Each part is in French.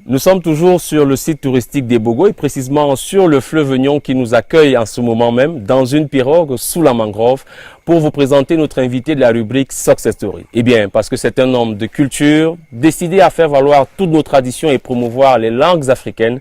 Nous sommes toujours sur le site touristique des Bogo et précisément sur le fleuve Nyon qui nous accueille en ce moment même dans une pirogue sous la mangrove pour vous présenter notre invité de la rubrique Success Story. Eh bien, parce que c'est un homme de culture, décidé à faire valoir toutes nos traditions et promouvoir les langues africaines,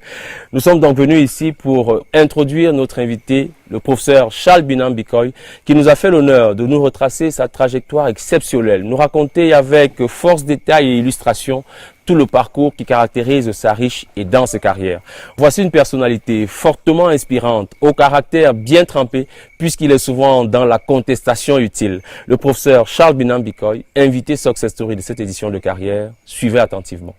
nous sommes donc venus ici pour introduire notre invité, le professeur Charles Binam Bikoy, qui nous a fait l'honneur de nous retracer sa trajectoire exceptionnelle, nous raconter avec force détail et illustration tout le parcours qui caractérise sa riche et dense carrière. Voici une personnalité fortement inspirante, au caractère bien trempé, puisqu'il est souvent dans la contestation utile. Le professeur Charles Binam Bikoy, invité Success Story de cette édition de carrière. Suivez attentivement.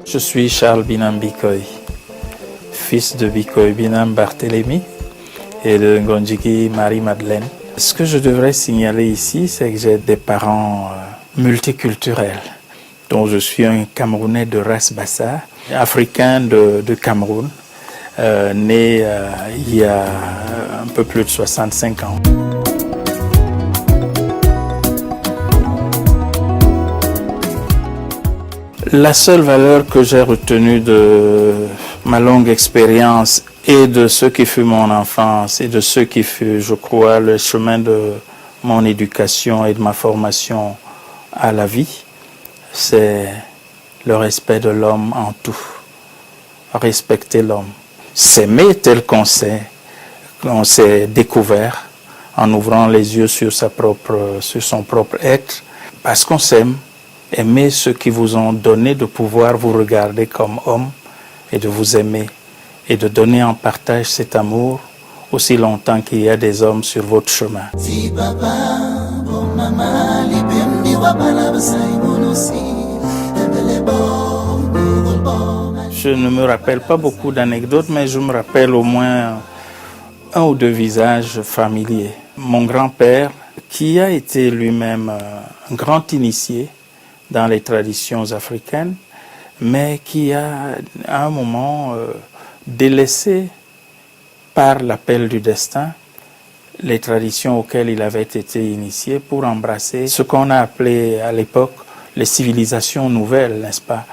Je suis Charles Binam Bikoy, fils de Bikoy Binam Barthélemy et de Ngonjiki Marie-Madeleine. Ce que je devrais signaler ici, c'est que j'ai des parents multiculturels, dont je suis un Camerounais de race Bassa, africain de Cameroun, né il y a un peu plus de 65 ans. La seule valeur que j'ai retenue de ma longue expérience et de ce qui fut mon enfance et de ce qui fut, je crois, le chemin de mon éducation et de ma formation à la vie, c'est le respect de l'homme en tout. Respecter l'homme. S'aimer tel qu'on s'est découvert en ouvrant les yeux sur son propre être, parce qu'on s'aime. Aimez ceux qui vous ont donné de pouvoir vous regarder comme homme et de vous aimer et de donner en partage cet amour aussi longtemps qu'il y a des hommes sur votre chemin. Je ne me rappelle pas beaucoup d'anecdotes, mais je me rappelle au moins un ou deux visages familiers. Mon grand-père, qui a été lui-même un grand initié dans les traditions africaines, mais qui a à un moment délaissé par l'appel du destin les traditions auxquelles il avait été initié pour embrasser ce qu'on a appelé à l'époque les civilisations nouvelles, n'est-ce pas?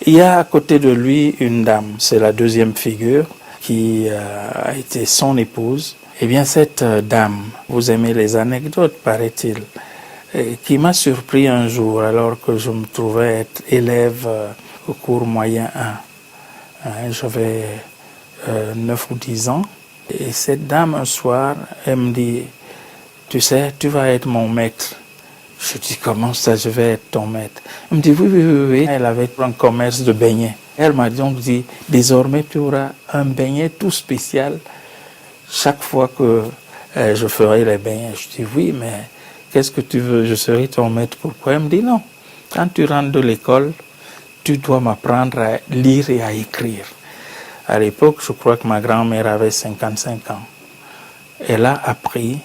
Il y a à côté de lui une dame, c'est la deuxième figure, qui a été son épouse. Eh bien cette dame, vous aimez les anecdotes, paraît-il, qui m'a surpris un jour alors que je me trouvais être élève au cours moyen 1. J'avais 9 ou 10 ans. Et cette dame, un soir, elle me dit, tu sais, tu vas être mon maître. Je dis, comment ça, je vais être ton maître? Elle me dit, oui. Elle avait un commerce de beignets. Elle m'a donc dit, désormais, tu auras un beignet tout spécial chaque fois que je ferai les beignets. Je dis, oui, mais qu'est-ce que tu veux? Je serai ton maître. Pourquoi? Elle me dit non. Quand tu rentres de l'école, tu dois m'apprendre à lire et à écrire. À l'époque, je crois que ma grand-mère avait 55 ans. Elle a appris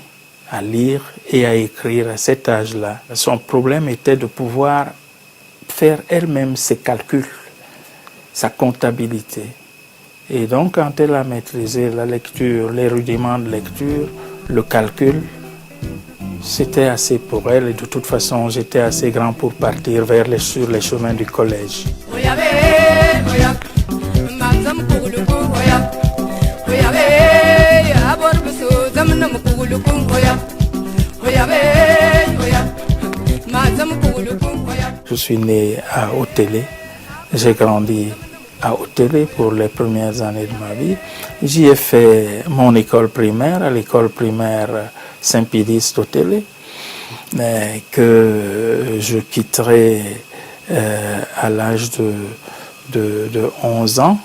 à lire et à écrire à cet âge-là. Son problème était de pouvoir faire elle-même ses calculs, sa comptabilité. Et donc, quand elle a maîtrisé la lecture, les rudiments de lecture, le calcul, c'était assez pour elle et de toute façon j'étais assez grand pour partir sur les chemins du collège. Je suis né à Otélé, j'ai grandi à Otélé pour les premières années de ma vie. J'y ai fait mon école primaire, à l'école primaire Saint-Pédis d'Otélé, que je quitterai à l'âge de 11 ans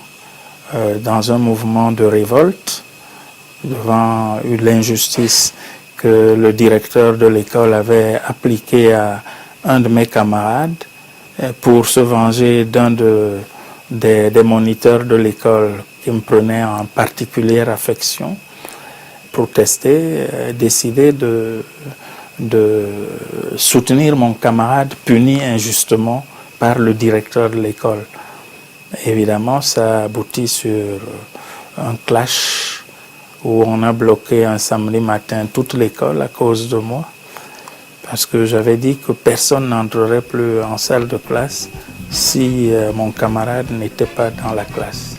dans un mouvement de révolte devant l'injustice que le directeur de l'école avait appliquée à un de mes camarades pour se venger d'un des moniteurs de l'école qui me prenait en particulière affection. Protester, décider de de soutenir mon camarade puni injustement par le directeur de l'école. Évidemment, ça aboutit sur un clash où on a bloqué un samedi matin toute l'école à cause de moi, parce que j'avais dit que personne n'entrerait plus en salle de classe si mon camarade n'était pas dans la classe.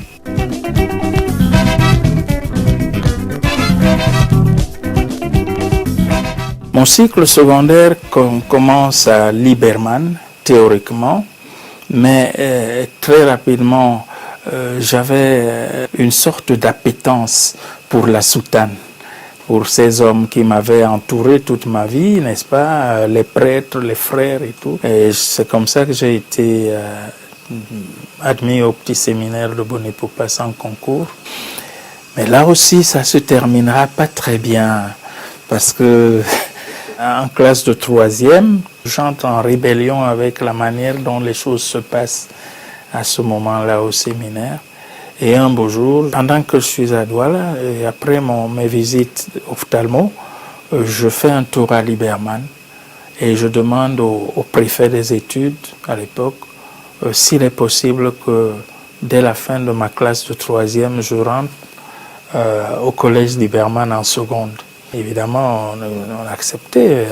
Mon cycle secondaire commence à Liberman, théoriquement, mais très rapidement, j'avais une sorte d'appétence pour la soutane, pour ces hommes qui m'avaient entouré toute ma vie, n'est-ce pas, les prêtres, les frères et tout. Et c'est comme ça que j'ai été admis au petit séminaire de Bonipopa sans concours. Mais là aussi, ça se terminera pas très bien, parce que en classe de 3e, j'entre en rébellion avec la manière dont les choses se passent à ce moment-là au séminaire. Et un beau jour, pendant que je suis à Douala, et après mes visites ophtalmo, je fais un tour à Liberman et je demande au préfet des études à l'époque s'il est possible que dès la fin de ma classe de 3e, je rentre au collège Liberman en seconde. Évidemment, on a accepté,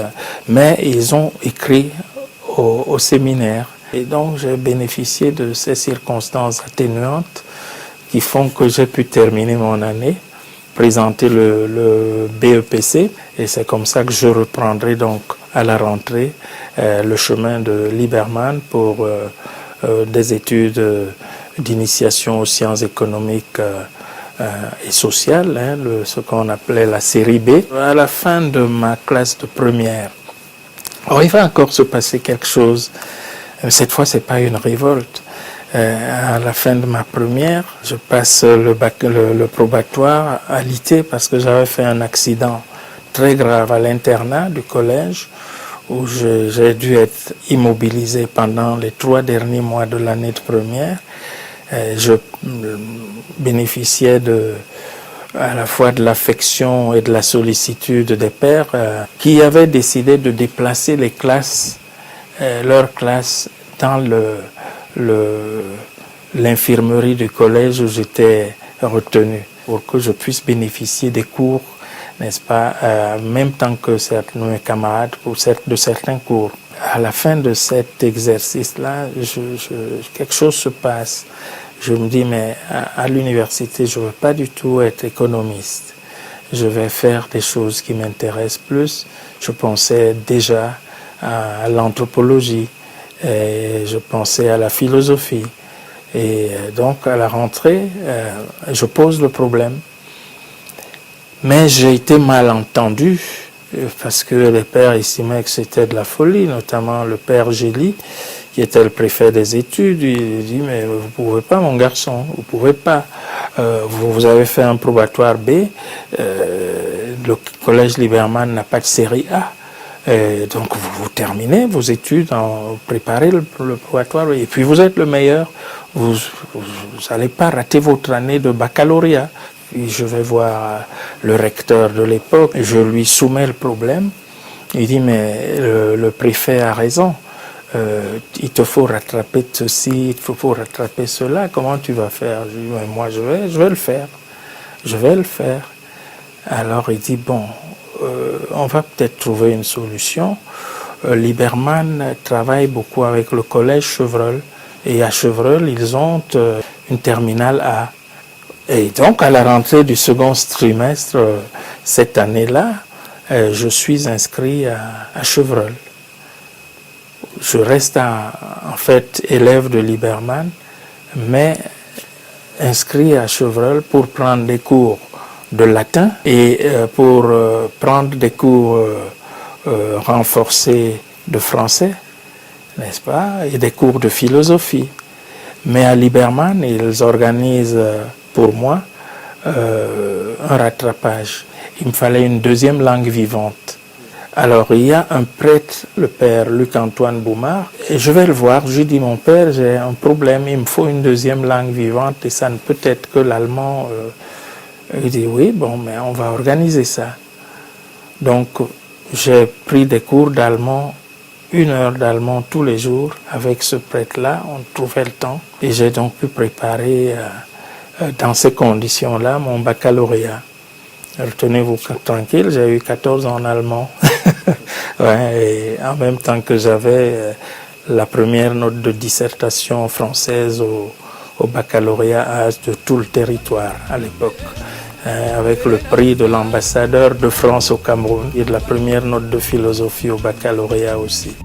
mais ils ont écrit au séminaire. Et donc, j'ai bénéficié de ces circonstances atténuantes qui font que j'ai pu terminer mon année, présenter le BEPC, et c'est comme ça que je reprendrai donc à la rentrée le chemin de Liberman pour des études d'initiation aux sciences économiques et sociales, hein, ce qu'on appelait la série B. À la fin de ma classe de première, alors il va encore se passer quelque chose. Cette fois, c'est pas une révolte. À la fin de ma première, je passe le probatoire à l'IT parce que j'avais fait un accident très grave à l'internat du collège où j'ai dû être immobilisé pendant les 3 derniers mois de l'année de première. Je bénéficiais à la fois de l'affection et de la sollicitude des pères qui avaient décidé de déplacer les classes, leurs classes dans l'infirmerie du collège où j'étais retenu pour que je puisse bénéficier des cours, n'est-ce pas, même temps que mes camarades de certains cours. À la fin de cet exercice-là, quelque chose se passe. Je me dis, mais à l'université, je ne veux pas du tout être économiste. Je vais faire des choses qui m'intéressent plus. Je pensais déjà à l'anthropologie, et je pensais à la philosophie. Et donc, à la rentrée, je pose le problème. Mais j'ai été mal entendu, parce que les pères estimaient que c'était de la folie, notamment le père Gély, qui était le préfet des études. Il dit, mais vous pouvez pas, mon garçon, vous pouvez pas. Vous avez fait un probatoire B, le collège Liberman n'a pas de série A. Donc vous terminez vos études, vous préparez le probatoire, et puis vous êtes le meilleur. Vous n'allez pas rater votre année de baccalauréat. Puis je vais voir le recteur de l'époque, je lui soumets le problème. Il dit, mais le préfet a raison. Il te faut rattraper ceci, il te faut rattraper cela. Comment tu vas faire? Je dis, mais moi je vais le faire. Je vais le faire. Alors il dit, bon, on va peut-être trouver une solution. Liberman travaille beaucoup avec le collège Chevreul. Et à Chevreul, ils ont une terminale A. Et donc, à la rentrée du second trimestre, cette année-là, je suis inscrit à Chevreul. Je reste en fait élève de Liberman, mais inscrit à Chevreul pour prendre des cours de latin et pour prendre des cours renforcés de français, n'est-ce pas, et des cours de philosophie. Mais à Liberman, ils organisent pour moi un rattrapage. Il me fallait une deuxième langue vivante. Alors il y a un prêtre, le père Luc-Antoine Boumard, et je vais le voir, je lui dis, mon père, j'ai un problème, il me faut une deuxième langue vivante et ça ne peut être que l'allemand. Il dit, oui, bon, mais on va organiser ça. Donc J'ai pris des cours d'allemand, 1 heure d'allemand tous les jours. Avec ce prêtre-là, on trouvait le temps. Et j'ai donc pu préparer dans ces conditions-là mon baccalauréat. Retenez-vous tranquille, j'ai eu 14 en allemand. Ouais, et en même temps que j'avais la première note de dissertation française au baccalauréat de tout le territoire à l'époque, avec le prix de l'ambassadeur de France au Cameroun et de la première note de philosophie au baccalauréat aussi.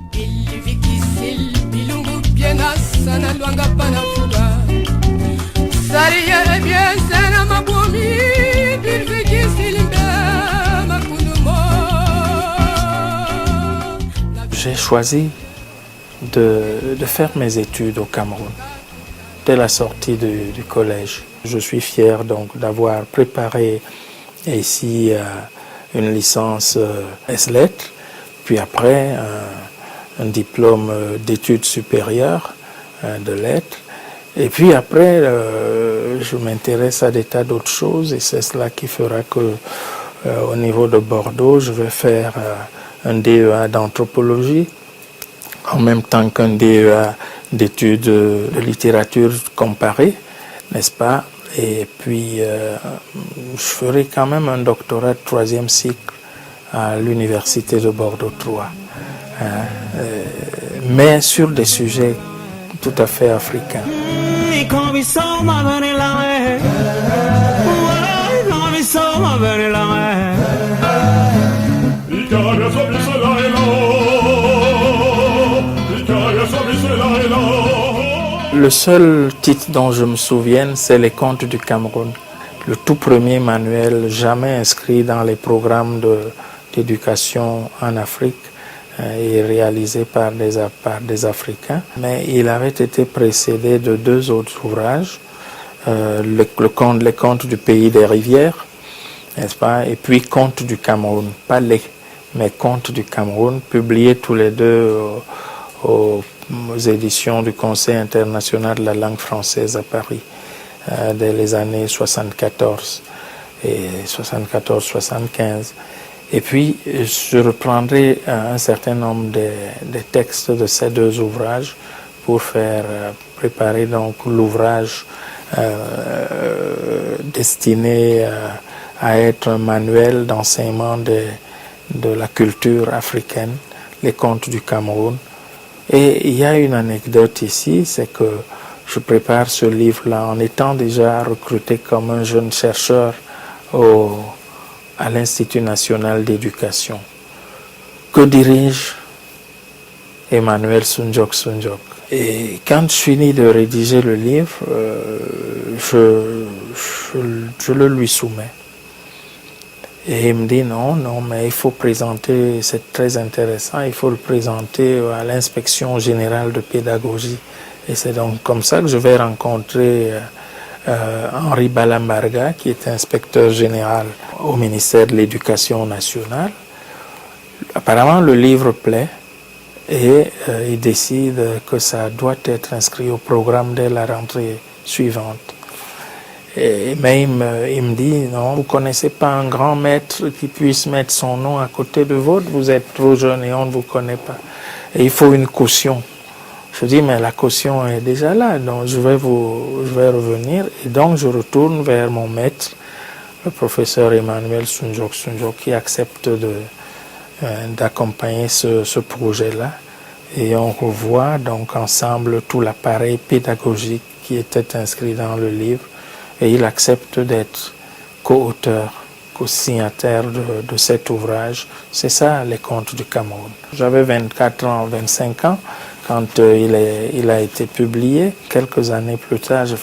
J'ai choisi de faire mes études au Cameroun dès la sortie du collège. Je suis fier donc d'avoir préparé ici une licence S-Lettres, puis après un diplôme d'études supérieures de lettres. Et puis après, je m'intéresse à des tas d'autres choses et c'est cela qui fera que au niveau de Bordeaux, je vais faire un DEA d'anthropologie en même temps qu'un DEA d'études de littérature comparée, n'est-ce pas? Et puis, je ferai quand même un doctorat de 3e cycle à l'université de Bordeaux 3, mais sur des sujets tout à fait africains. Le seul titre dont je me souvienne, c'est Les Contes du Cameroun. Le tout premier manuel jamais inscrit dans les programmes d'éducation en Afrique et réalisé par des Africains. Mais il avait été précédé de 2 autres ouvrages, Les Contes du Pays des Rivières, n'est-ce pas, et puis Contes du Cameroun, pas les, mais Contes du Cameroun, publiés tous les deux aux éditions du Conseil international de la langue française à Paris, dès les années 74 et 74-75. Et puis, je reprendrai un certain nombre des textes de ces 2 ouvrages pour faire préparer donc l'ouvrage destiné à être un manuel d'enseignement de la culture africaine, les contes du Cameroun. Et il y a une anecdote ici, c'est que je prépare ce livre-là en étant déjà recruté comme un jeune chercheur à l'Institut national d'éducation, que dirige Emmanuel Soundjok. Et quand je finis de rédiger le livre, je le lui soumets. Et il me dit non, mais il faut présenter, c'est très intéressant, il faut le présenter à l'inspection générale de pédagogie. Et c'est donc comme ça que je vais rencontrer Henri Balambarga, qui est inspecteur général au ministère de l'Éducation nationale. Apparemment, le livre plaît et il décide que ça doit être inscrit au programme dès la rentrée suivante. Mais il me dit, non, vous ne connaissez pas un grand maître qui puisse mettre son nom à côté de vôtre, vous êtes trop jeune et on ne vous connaît pas. Et il faut une caution. Je dis, mais la caution est déjà là, donc je vais revenir. Et donc je retourne vers mon maître, le professeur Emmanuel Soundjok, qui accepte d'accompagner ce projet-là. Et on revoit donc ensemble tout l'appareil pédagogique qui était inscrit dans le livre. Et il accepte d'être co-auteur, co-signataire de cet ouvrage. C'est ça, les contes du Cameroun. J'avais 24 ans, 25 ans quand il a été publié. Quelques années plus tard, j'ai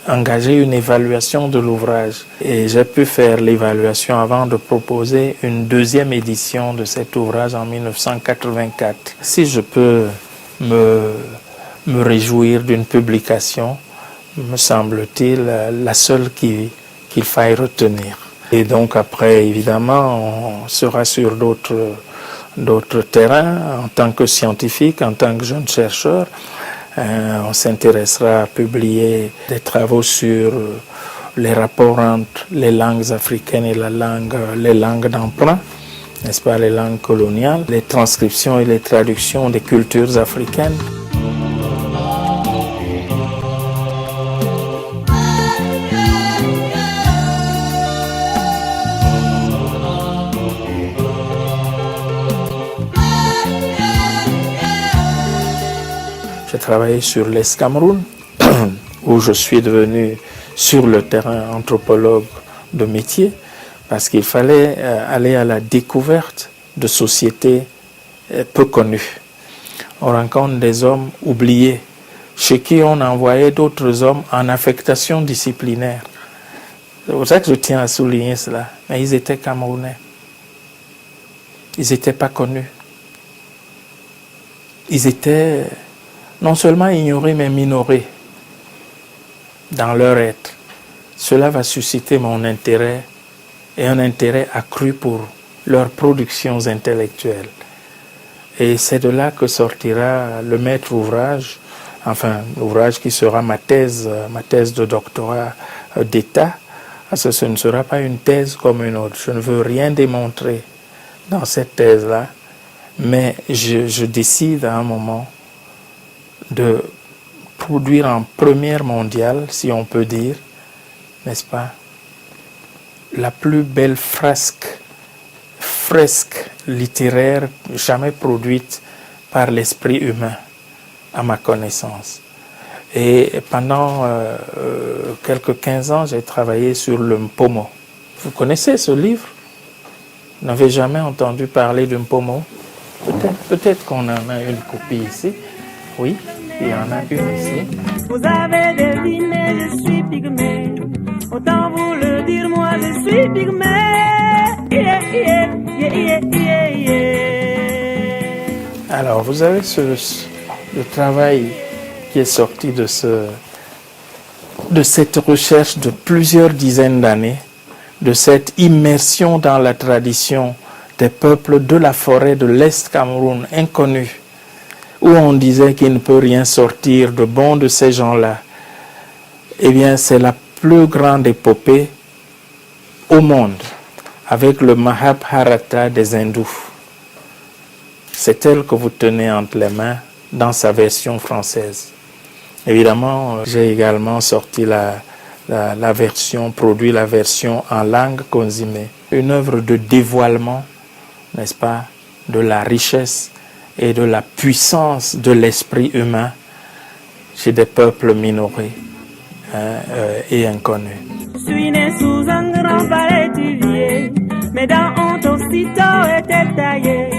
engagé une évaluation de l'ouvrage. Et j'ai pu faire l'évaluation avant de proposer une 2e édition de cet ouvrage en 1984. Si je peux me réjouir d'une publication, me semble-t-il, la seule qu'il faille retenir. Et donc après, évidemment, on sera sur d'autres terrains en tant que scientifique, en tant que jeune chercheur. On s'intéressera à publier des travaux sur les rapports entre les langues africaines et les langues d'emprunt, n'est-ce pas, les langues coloniales, les transcriptions et les traductions des cultures africaines. J'ai travaillé sur l'Est Cameroun, où je suis devenu sur le terrain anthropologue de métier, parce qu'il fallait aller à la découverte de sociétés peu connues. On rencontre des hommes oubliés, chez qui on envoyait d'autres hommes en affectation disciplinaire. C'est pour ça que je tiens à souligner cela. Mais ils étaient Camerounais. Ils n'étaient pas connus. Ils étaient non seulement ignorés, mais minorés dans leur être. Cela va susciter mon intérêt et un intérêt accru pour leurs productions intellectuelles. Et c'est de là que sortira le maître ouvrage, enfin l'ouvrage qui sera ma thèse de doctorat d'État. Parce que ce ne sera pas une thèse comme une autre. Je ne veux rien démontrer dans cette thèse-là, mais je décide à un moment de produire en première mondiale, si on peut dire, n'est-ce pas, la plus belle fresque littéraire jamais produite par l'esprit humain, à ma connaissance. Et pendant quelques 15 ans, j'ai travaillé sur le Mpomo. Vous connaissez ce livre? Vous n'avez jamais entendu parler de Mpomo? Peut-être qu'on en a une copie ici. Oui, il y en a une ici. Vous avez deviné, je suis pygmée. Autant vous le dire, moi je suis pygmée. Yeah, yeah, yeah, yeah, yeah. Alors, vous avez le travail qui est sorti de cette recherche de plusieurs dizaines d'années, de cette immersion dans la tradition des peuples de la forêt de l'Est Cameroun, inconnus, où on disait qu'il ne peut rien sortir de bon de ces gens-là. Eh bien, c'est la plus grande épopée au monde, avec le Mahabharata des hindous. C'est elle que vous tenez entre les mains dans sa version française. Évidemment, j'ai également sorti produit la version en langue consimée. Une œuvre de dévoilement, n'est-ce pas, de la richesse et de la puissance de l'esprit humain chez des peuples minorés et inconnus. Je suis né sous un grand palais d'Uvier, mes dents ont aussitôt été taillées,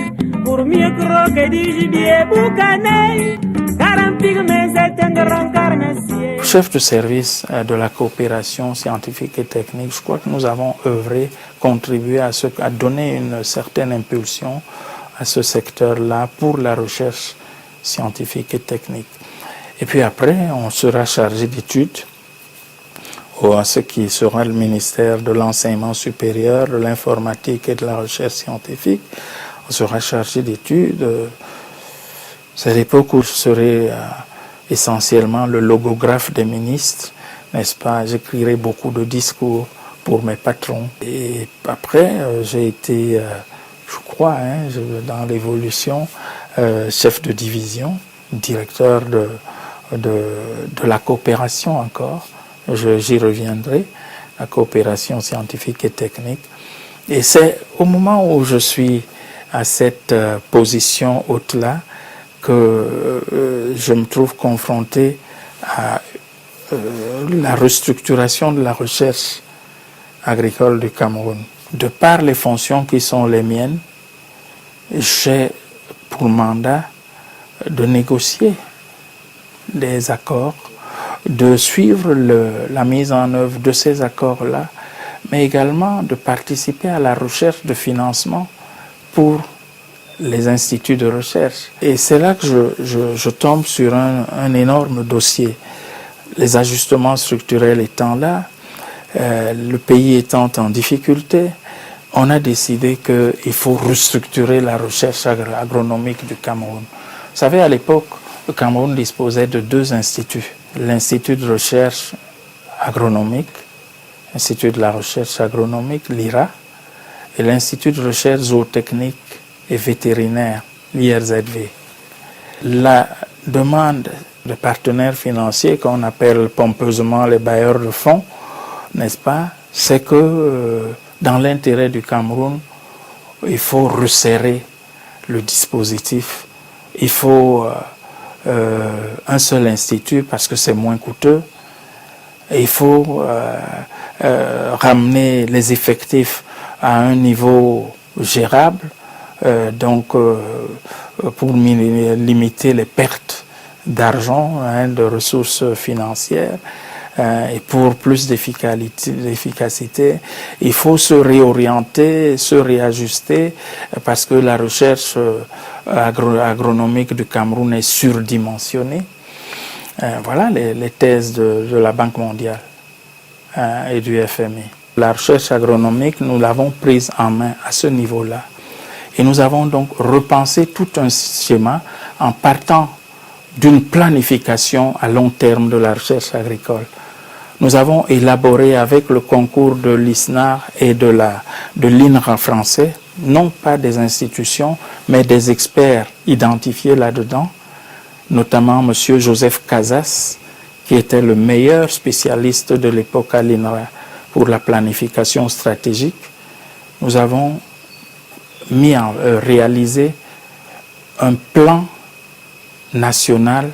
pour mieux croquer du gibier boucané, car un pygmée c'est un grand carnassier. Chef de service de la coopération scientifique et technique, je crois que nous avons œuvré, contribué à donner une certaine impulsion à ce secteur-là pour la recherche scientifique et technique. Et puis après, on sera chargé d'études à ce qui sera le ministère de l'enseignement supérieur, de l'informatique et de la recherche scientifique. On sera chargé d'études. C'est l'époque où je serai essentiellement le logographe des ministres, n'est-ce pas? J'écrirai beaucoup de discours pour mes patrons. Et après, j'ai été, je crois, dans l'évolution, chef de division, directeur de la coopération encore. J'y reviendrai, la coopération scientifique et technique. Et c'est au moment où je suis à cette position haute-là que je me trouve confronté à la restructuration de la recherche agricole du Cameroun. De par les fonctions qui sont les miennes, j'ai pour mandat de négocier des accords, de suivre la mise en œuvre de ces accords-là, mais également de participer à la recherche de financement pour les instituts de recherche. Et c'est là que je tombe sur un énorme dossier. Les ajustements structurels étant là, le pays étant en difficulté, on a décidé qu'il faut restructurer la recherche agronomique du Cameroun. Vous savez, à l'époque, le Cameroun disposait de 2 instituts. L'Institut de recherche agronomique, l'Institut de la recherche agronomique, l'IRA, et l'Institut de recherche zootechnique et vétérinaire, l'IRZV. La demande de partenaires financiers qu'on appelle pompeusement les bailleurs de fonds, n'est-ce pas, c'est que dans l'intérêt du Cameroun, il faut resserrer le dispositif. Il faut un seul institut parce que c'est moins coûteux. Il faut ramener les effectifs à un niveau gérable, pour limiter les pertes d'argent, de ressources financières, et pour plus d'efficacité, il faut se réorienter, se réajuster, parce que la recherche agronomique du Cameroun est surdimensionnée. Voilà les thèses de la Banque mondiale et du FMI. La recherche agronomique, nous l'avons prise en main à ce niveau-là. Et nous avons donc repensé tout un schéma en partant d'une planification à long terme de la recherche agricole. Nous avons élaboré avec le concours de l'ISNAR et de l'INRA français, non pas des institutions, mais des experts identifiés là-dedans, notamment M. Joseph Casas, qui était le meilleur spécialiste de l'époque à l'INRA pour la planification stratégique. Nous avons réalisé un plan national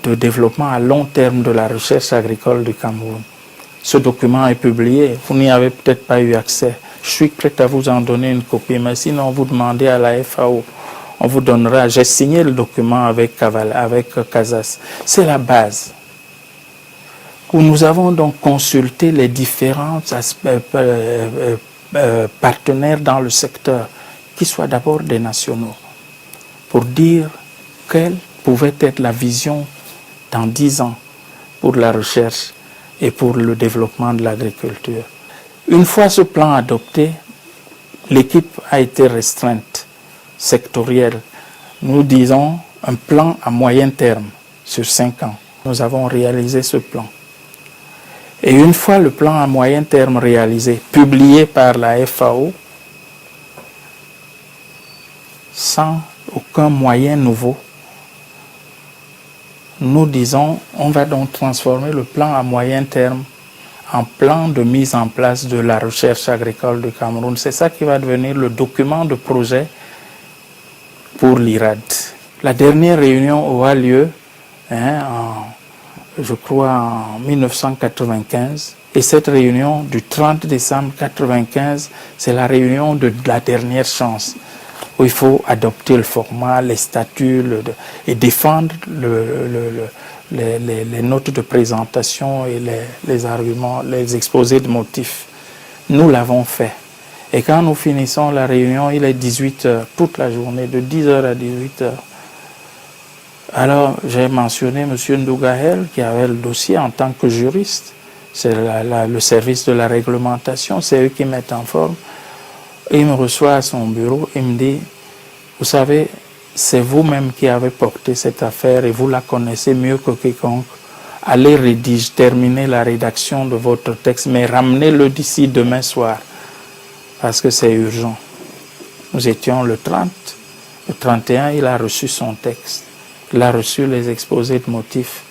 de développement à long terme de la recherche agricole du Cameroun. Ce document est publié, vous n'y avez peut-être pas eu accès. Je suis prêt à vous en donner une copie, mais sinon vous demandez à la FAO, on vous donnera. J'ai signé le document avec Casas. C'est la base. Où nous avons donc consulté les différents partenaires dans le secteur, qui soient d'abord des nationaux, pour dire quelle pouvait être la vision dans 10 ans pour la recherche et pour le développement de l'agriculture. Une fois ce plan adopté, l'équipe a été restreinte, sectorielle. Nous disons un plan à moyen terme, sur 5 ans. Nous avons réalisé ce plan. Et une fois le plan à moyen terme réalisé, publié par la FAO, sans aucun moyen nouveau, nous disons, on va donc transformer le plan à moyen terme en plan de mise en place de la recherche agricole du Cameroun. C'est ça qui va devenir le document de projet pour l'IRAD. La dernière réunion aura lieu, je crois, en 1995. Et cette réunion du 30 décembre 1995, c'est la réunion de la dernière chance, où il faut adopter le format, les statuts et défendre les notes de présentation et les arguments, les exposés de motifs. Nous l'avons fait. Et quand nous finissons la réunion, il est 18h, toute la journée, de 10h à 18h. Alors, j'ai mentionné M. Ndougahel, qui avait le dossier en tant que juriste. C'est le service de la réglementation, c'est eux qui mettent en forme. Et il me reçoit à son bureau, il me dit, vous savez, c'est vous-même qui avez porté cette affaire et vous la connaissez mieux que quiconque. Allez terminer la rédaction de votre texte, mais ramenez-le d'ici demain soir, parce que c'est urgent. Nous étions le 30, le 31, il a reçu son texte. Il a reçu les exposés de motifs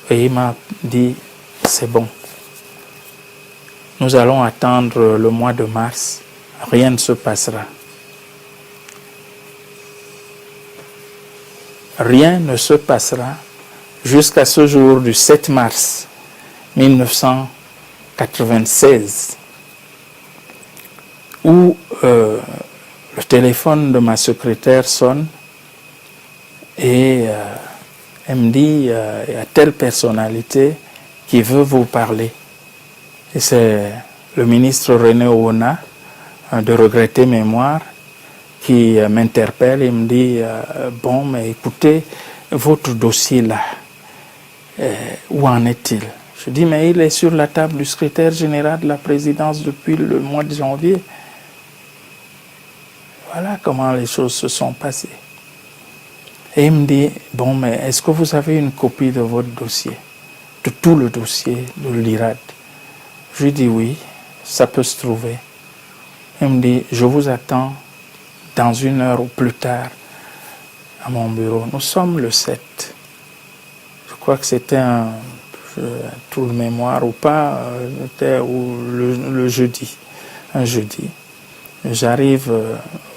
et il m'a dit, c'est bon. Nous allons attendre le mois de mars, rien ne se passera. Rien ne se passera jusqu'à ce jour du 7 mars 1996, où le téléphone de ma secrétaire sonne et elle me dit, il y a telle personnalité qui veut vous parler. Et c'est le ministre René Ouona, de regrettée mémoire, qui m'interpelle et me dit, bon, mais écoutez, votre dossier là, où en est-il? Je dis, mais il est sur la table du secrétaire général de la présidence depuis le mois de janvier. Voilà comment les choses se sont passées. Et il me dit, bon, mais est-ce que vous avez une copie de votre dossier, de tout le dossier de l'IRAD? Je lui dis oui, ça peut se trouver. Il me dit, je vous attends dans 1 heure ou plus tard à mon bureau. Nous sommes le 7. Je crois que c'était un trou de mémoire ou pas, c'était le jeudi, un jeudi. J'arrive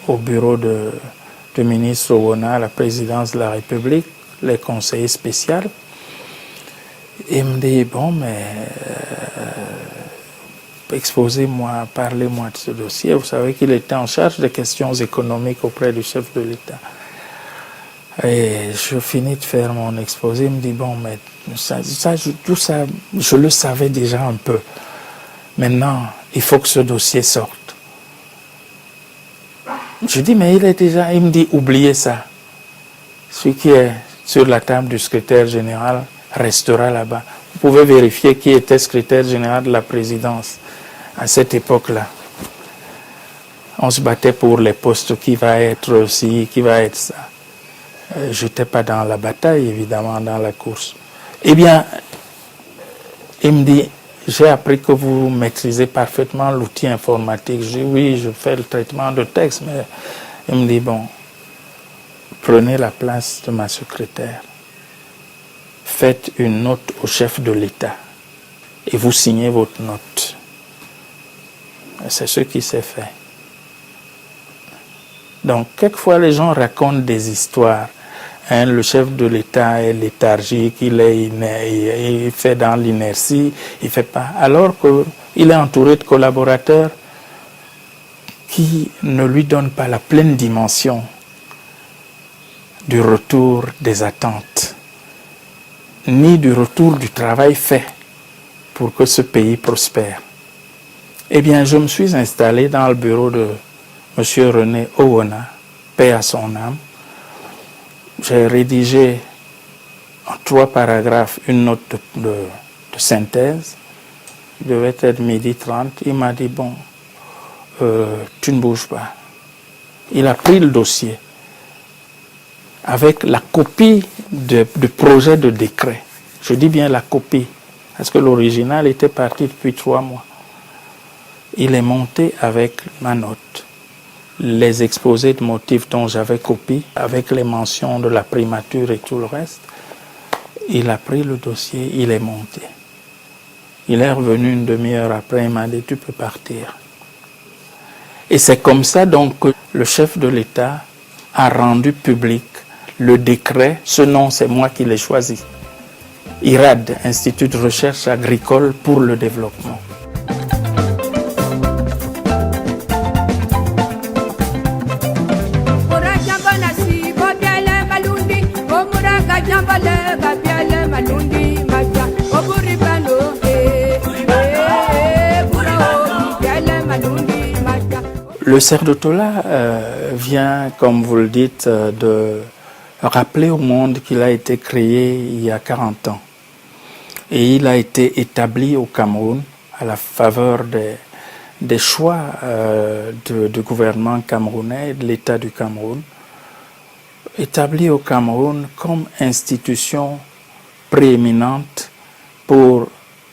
au bureau du ministre Owona à la présidence de la République, les conseillers spéciaux. Il me dit, bon, mais exposez-moi, parlez-moi de ce dossier. Vous savez qu'il était en charge des questions économiques auprès du chef de l'État. Et je finis de faire mon exposé. Il me dit, bon, mais tout ça, je le savais déjà un peu. Maintenant, il faut que ce dossier sorte. Je dis, mais il est déjà... Il me dit, oubliez ça. Ce qui est sur la table du secrétaire général restera là-bas. Vous pouvez vérifier qui était secrétaire général de la présidence à cette époque-là. On se battait pour les postes, qui va être ci, qui va être ça. Je n'étais pas dans la bataille, évidemment, dans la course. Eh bien, il me dit, j'ai appris que vous maîtrisez parfaitement l'outil informatique. Je dis, oui, je fais le traitement de texte, mais il me dit, bon, prenez la place de ma secrétaire. Faites une note au chef de l'État et vous signez votre note. C'est ce qui s'est fait. Donc, quelquefois, les gens racontent des histoires. Hein, le chef de l'État est léthargique, il fait dans l'inertie, il fait pas. Alors qu'il est entouré de collaborateurs qui ne lui donnent pas la pleine dimension du retour des attentes, ni du retour du travail fait pour que ce pays prospère. Eh bien, je me suis installé dans le bureau de M. René Owona, paix à son âme. J'ai rédigé en 3 paragraphes une note de synthèse. Il devait être 12h30. Il m'a dit, bon, tu ne bouges pas. Il a pris le dossier avec la copie du projet de décret. Je dis bien la copie, parce que l'original était parti depuis 3 mois. Il est monté avec ma note, les exposés de motifs dont j'avais copié, avec les mentions de la primature et tout le reste. Il a pris le dossier, il est monté. Il est revenu une demi-heure après, il m'a dit, tu peux partir. Et c'est comme ça donc que le chef de l'État a rendu public le décret. Ce nom, c'est moi qui l'ai choisi. IRAD, Institut de recherche agricole pour le développement. Le Cerdotola vient, comme vous le dites, de rappeler au monde qu'il a été créé il y a 40 ans. Et il a été établi au Cameroun à la faveur des choix du gouvernement camerounais et de l'État du Cameroun. Établi au Cameroun comme institution prééminente pour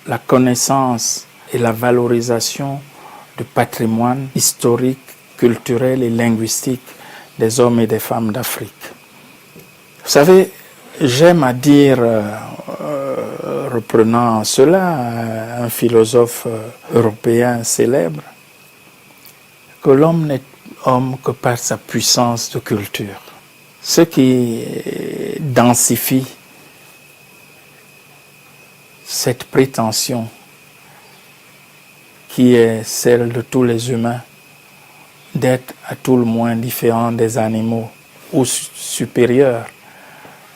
la connaissance et la valorisation du patrimoine historique, culturel et linguistique des hommes et des femmes d'Afrique. Vous savez, j'aime à dire, reprenant cela, un philosophe européen célèbre, que l'homme n'est homme que par sa puissance de culture. Ce qui densifie cette prétention qui est celle de tous les humains, d'être à tout le moins différent des animaux ou supérieur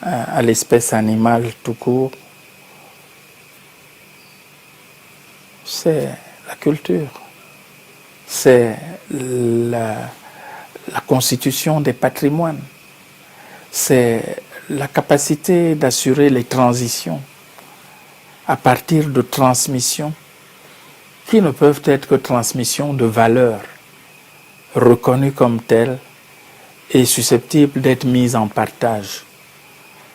à l'espèce animale tout court, c'est la culture, c'est la constitution des patrimoines, c'est la capacité d'assurer les transitions à partir de transmissions qui ne peuvent être que transmissions de valeurs reconnues comme telles et susceptibles d'être mises en partage.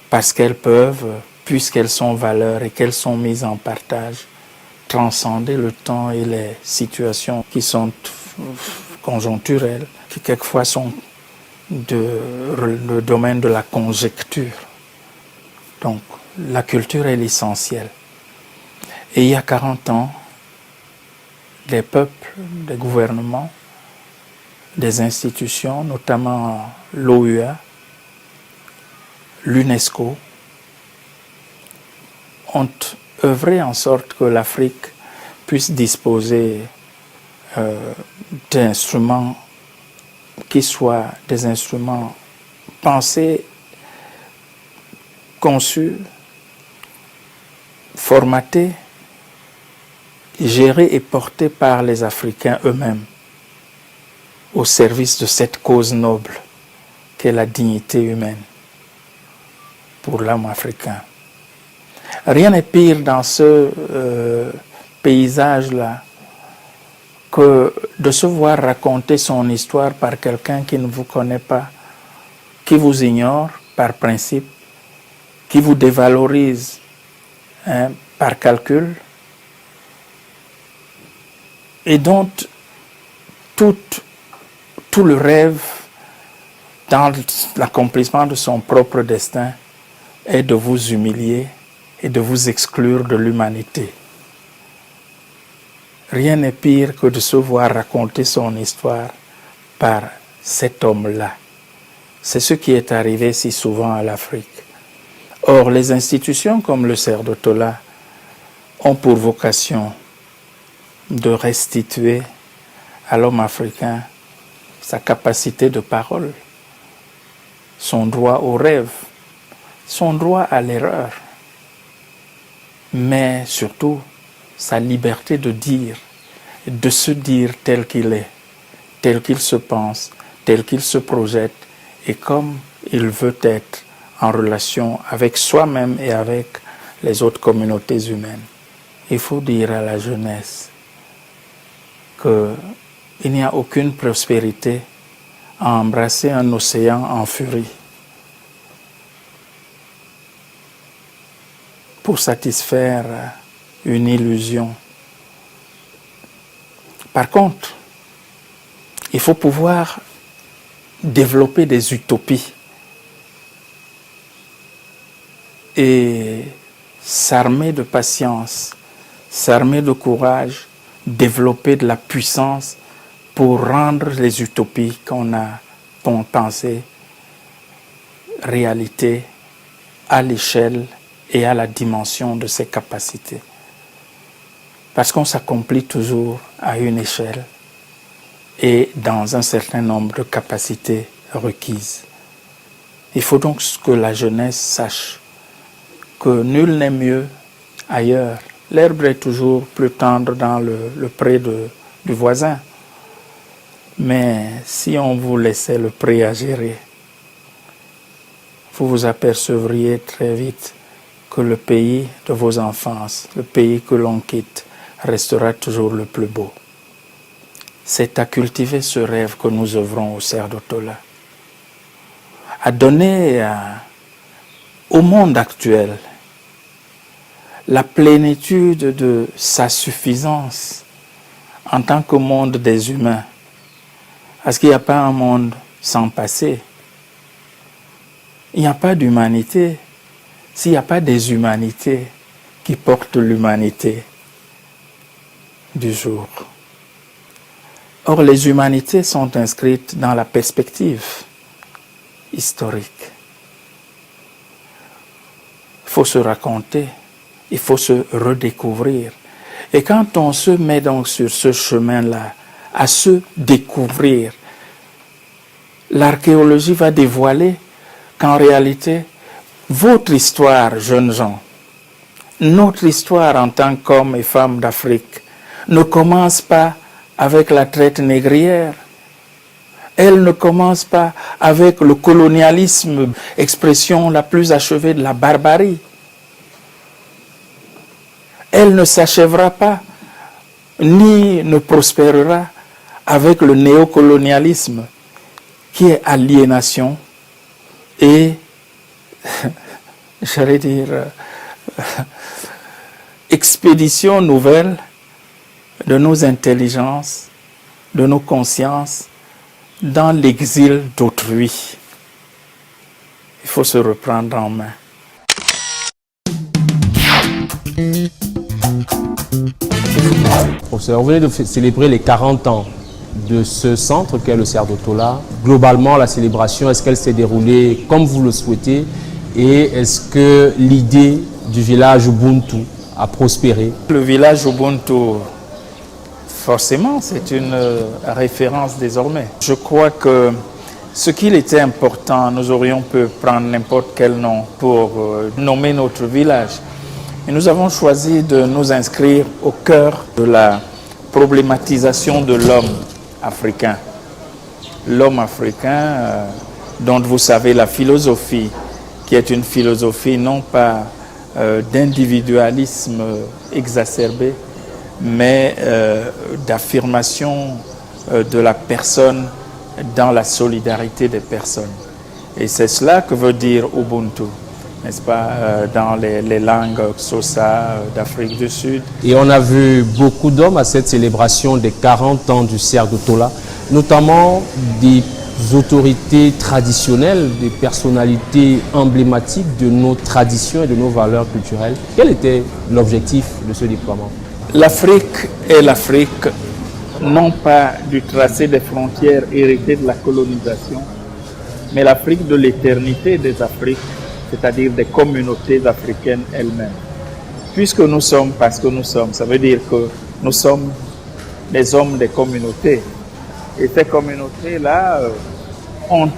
Parce qu'elles peuvent, puisqu'elles sont valeurs et qu'elles sont mises en partage, transcender le temps et les situations qui sont conjoncturelles, qui quelquefois sont le domaine de la conjecture. Donc, la culture est l'essentiel. Et il y a 40 ans, des peuples, des gouvernements, des institutions, notamment l'OUA, l'UNESCO, ont œuvré en sorte que l'Afrique puisse disposer d'instruments qui soient des instruments pensés, conçus, formatés, gérés et portés par les Africains eux-mêmes au service de cette cause noble qu'est la dignité humaine pour l'homme africain. Rien n'est pire dans ce paysage-là que de se voir raconter son histoire par quelqu'un qui ne vous connaît pas, qui vous ignore par principe, qui vous dévalorise par calcul, et dont tout le rêve dans l'accomplissement de son propre destin est de vous humilier et de vous exclure de l'humanité. Rien n'est pire que de se voir raconter son histoire par cet homme-là. C'est ce qui est arrivé si souvent à l'Afrique. Or, les institutions comme le Cerdotola ont pour vocation de restituer à l'homme africain sa capacité de parole, son droit au rêve, son droit à l'erreur, mais surtout sa liberté de dire, de se dire tel qu'il est, tel qu'il se pense, tel qu'il se projette et comme il veut être en relation avec soi-même et avec les autres communautés humaines. Il faut dire à la jeunesse qu'il n'y a aucune prospérité à embrasser un océan en furie pour satisfaire une illusion. Par contre, il faut pouvoir développer des utopies et s'armer de patience, s'armer de courage, développer de la puissance pour rendre les utopies qu'on a pensées réalité à l'échelle et à la dimension de ses capacités. Parce qu'on s'accomplit toujours à une échelle et dans un certain nombre de capacités requises. Il faut donc que la jeunesse sache que nul n'est mieux ailleurs. L'herbe est toujours plus tendre dans le pré du voisin. Mais si on vous laissait le pré à gérer, vous vous apercevriez très vite que le pays de vos enfances, le pays que l'on quitte, restera toujours le plus beau. C'est à cultiver ce rêve que nous œuvrons au Cerdotola, à donner au monde actuel la plénitude de sa suffisance en tant que monde des humains. Parce qu'il n'y a pas un monde sans passé. Il n'y a pas d'humanité s'il n'y a pas des humanités qui portent l'humanité du jour. Or, les humanités sont inscrites dans la perspective historique. Il faut se raconter, il faut se redécouvrir. Et quand on se met donc sur ce chemin-là, à se découvrir, l'archéologie va dévoiler qu'en réalité, votre histoire, jeunes gens, notre histoire en tant qu'hommes et femmes d'Afrique, ne commence pas avec la traite négrière. Elle ne commence pas avec le colonialisme, expression la plus achevée de la barbarie. Elle ne s'achèvera pas, ni ne prospérera avec le néocolonialisme, qui est aliénation et, j'allais dire, expédition nouvelle de nos intelligences de nos consciences dans l'exil d'autrui. Il faut se reprendre en main. Professeur, vous venez de célébrer les 40 ans de ce centre qu'est le Cerf de Tola. Globalement, la célébration, est-ce qu'elle s'est déroulée comme vous le souhaitez? Et est-ce que l'idée du village Ubuntu a prospéré? Le village Ubuntu, forcément, c'est une référence désormais. Je crois que ce qu'il était important, nous aurions pu prendre n'importe quel nom pour nommer notre village. Et nous avons choisi de nous inscrire au cœur de la problématisation de l'homme africain. L'homme africain, dont vous savez la philosophie, qui est une philosophie non pas d'individualisme exacerbé, mais d'affirmation de la personne dans la solidarité des personnes. Et c'est cela que veut dire Ubuntu, n'est-ce pas, dans les langues Xhosa d'Afrique du Sud. Et on a vu beaucoup d'hommes à cette célébration des 40 ans du Cerf de Tola, notamment des autorités traditionnelles, des personnalités emblématiques de nos traditions et de nos valeurs culturelles. Quel était l'objectif de ce déploiement? L'Afrique est l'Afrique, non pas du tracé des frontières héritées de la colonisation, mais l'Afrique de l'éternité des Afriques, c'est-à-dire des communautés africaines elles-mêmes. Puisque nous sommes, parce que nous sommes, ça veut dire que nous sommes des hommes des communautés. Et ces communautés-là ont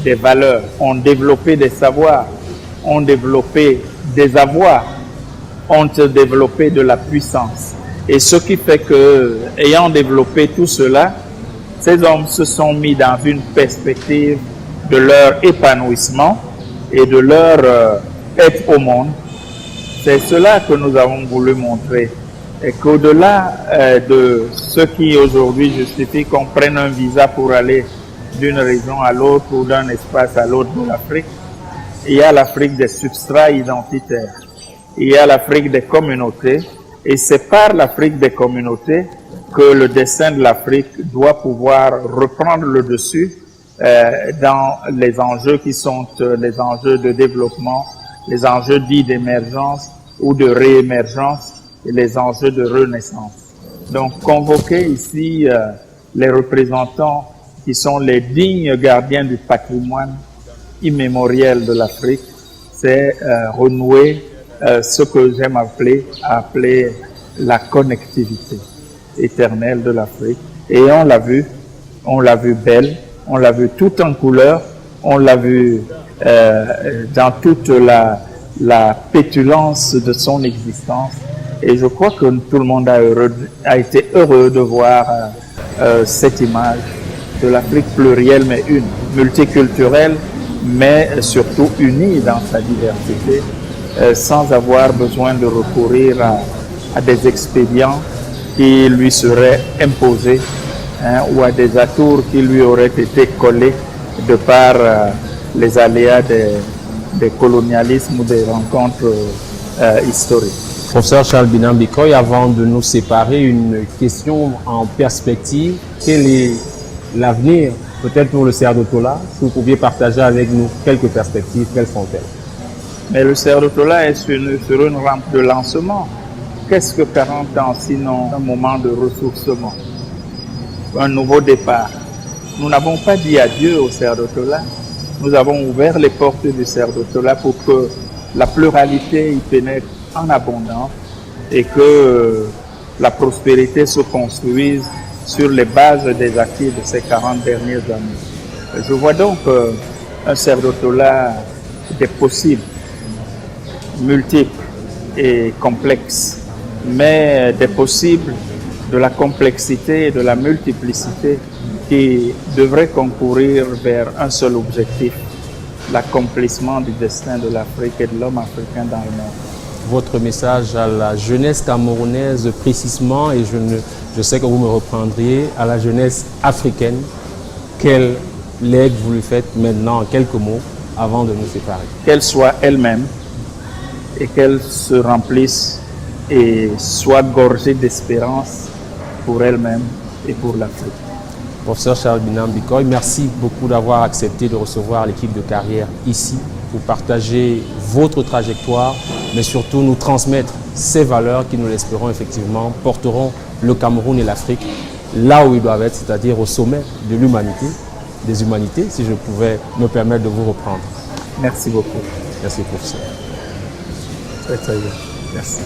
des valeurs, ont développé des savoirs, ont développé des avoirs, ont développé de la puissance. Et ce qui fait que, ayant développé tout cela, ces hommes se sont mis dans une perspective de leur épanouissement et de leur être au monde. C'est cela que nous avons voulu montrer. Et qu'au-delà de ce qui aujourd'hui justifie qu'on prenne un visa pour aller d'une région à l'autre ou d'un espace à l'autre de l'Afrique, il y a l'Afrique des substrats identitaires, il y a l'Afrique des communautés, et c'est par l'Afrique des communautés que le destin de l'Afrique doit pouvoir reprendre le dessus dans les enjeux qui sont les enjeux de développement, les enjeux dits d'émergence ou de réémergence et les enjeux de renaissance. Donc convoquer ici les représentants qui sont les dignes gardiens du patrimoine immémoriel de l'Afrique, c'est renouer ce que j'aime appeler la connectivité éternelle de l'Afrique. Et on l'a vu belle, on l'a vu tout en couleur, on l'a vu dans toute la pétulance de son existence. Et je crois que tout le monde a été heureux de voir cette image de l'Afrique plurielle mais une, multiculturelle mais surtout unie dans sa diversité, sans avoir besoin de recourir à des expédients qui lui seraient imposés ou à des atours qui lui auraient été collés de par les aléas des colonialismes ou des rencontres historiques. Professeur Charles Binam Bikoy, avant de nous séparer, une question en perspective. Quel est l'avenir, peut-être pour le Cerf de Tola? Si vous pouviez partager avec nous quelques perspectives, quelles sont-elles? Mais le Cerf de Tola est sur une rampe de lancement. Qu'est-ce que 40 ans sinon un moment de ressourcement, un nouveau départ? Nous n'avons pas dit adieu au Cerf de Tola. Nous avons ouvert les portes du Cerf de Tola pour que la pluralité y pénètre en abondance et que la prospérité se construise sur les bases des acquis de ces 40 dernières années. Je vois donc un Cerf de Tola des possibles, multiples et complexes, mais des possibles, de la complexité et de la multiplicité qui devraient concourir vers un seul objectif, l'accomplissement du destin de l'Afrique et de l'homme africain dans le monde. Votre message à la jeunesse camerounaise précisément, et je sais que vous me reprendriez, à la jeunesse africaine, quel legs vous lui faites maintenant en quelques mots avant de nous séparer? Qu'elle soit elle-même et qu'elle se remplisse et soit gorgée d'espérance pour elle-même et pour l'Afrique. Professeur Charles Binam Bikoy, merci beaucoup d'avoir accepté de recevoir l'équipe de carrière ici pour partager votre trajectoire, mais surtout nous transmettre ces valeurs qui, nous l'espérons effectivement, porteront le Cameroun et l'Afrique là où ils doivent être, c'est-à-dire au sommet de l'humanité, des humanités, si je pouvais me permettre de vous reprendre. Merci beaucoup. Merci, professeur. Très, très bien. Merci.